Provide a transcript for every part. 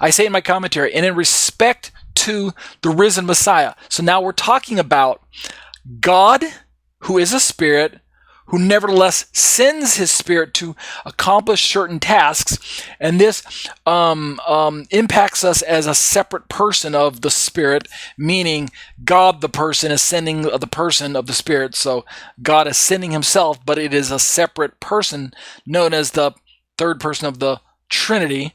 I say in my commentary, and in respect to the risen Messiah. So now we're talking about God, who is a spirit, who nevertheless sends his spirit to accomplish certain tasks, and this impacts us as a separate person of the spirit, meaning God the person is sending the person of the spirit. So God is sending himself, but it is a separate person known as the third person of the Trinity.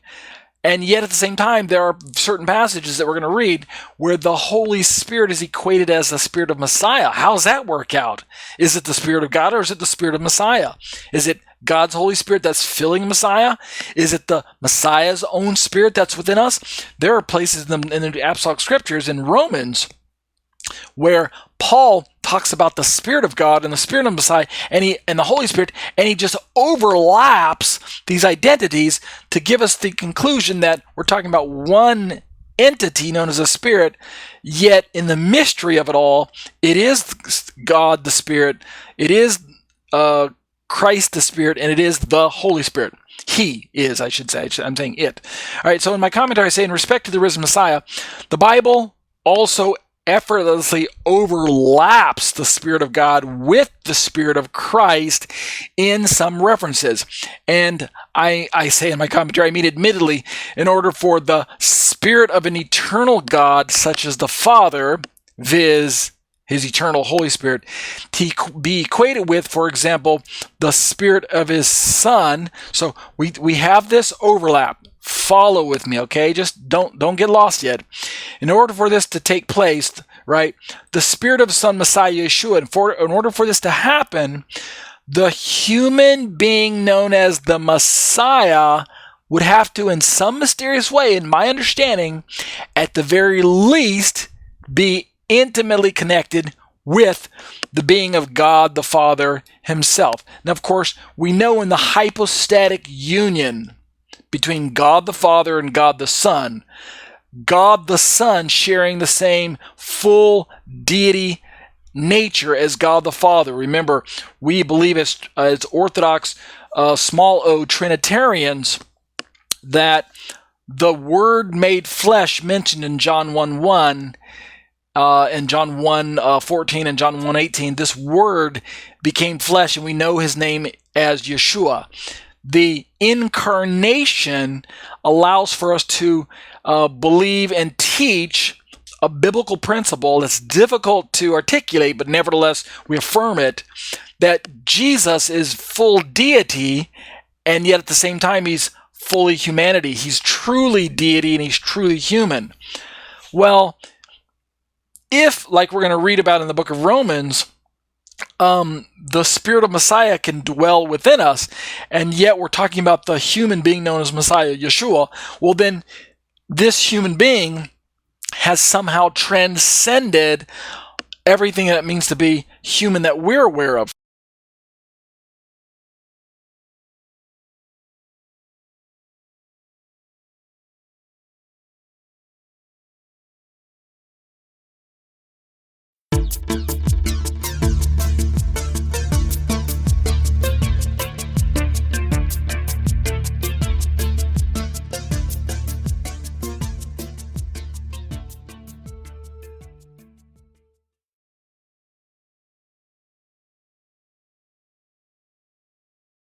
And yet at the same time, there are certain passages that we're going to read where the Holy Spirit is equated as the Spirit of Messiah. How does that work out? Is it the Spirit of God or is it the Spirit of Messiah? Is it God's Holy Spirit that's filling Messiah? Is it the Messiah's own Spirit that's within us? There are places in the Apostolic Scriptures in Romans where Paul talks about the Spirit of God and the Spirit of Messiah and the Holy Spirit, and he just overlaps these identities to give us the conclusion that we're talking about one entity known as a Spirit, yet in the mystery of it all, it is God the Spirit, it is Christ the Spirit, and it is the Holy Spirit. He is, I should say. I'm saying it. All right, so in my commentary, I say, in respect to the risen Messiah, the Bible also effortlessly overlaps the Spirit of God with the Spirit of Christ in some references. And I say in my commentary, I mean, admittedly, in order for the Spirit of an eternal God, such as the Father, viz., his eternal Holy Spirit, to be equated with, for example, the Spirit of his Son. So we have this overlap. Follow with me, okay? Just don't get lost yet. In order for this to take place, right, the Spirit of Son Messiah Yeshua, in order for this to happen, the human being known as the Messiah would have to, in some mysterious way, in my understanding, at the very least, be intimately connected with the being of God the Father himself. Now, of course, we know in the hypostatic union between God the Father and God the Son, God the Son sharing the same full deity nature as God the Father. Remember, we believe as Orthodox small o Trinitarians that the Word made flesh mentioned in John 1:1 and John 1:14 and John 1:18, this Word became flesh, and we know his name as Yeshua. The incarnation allows for us to believe and teach a biblical principle that's difficult to articulate, but nevertheless we affirm it, that Jesus is full deity, and yet at the same time he's fully humanity. He's truly deity and he's truly human. Well, if, like we're going to read about in the book of Romans, the Spirit of Messiah can dwell within us, and yet we're talking about the human being known as Messiah Yeshua, well then this human being has somehow transcended everything that it means to be human that we're aware of.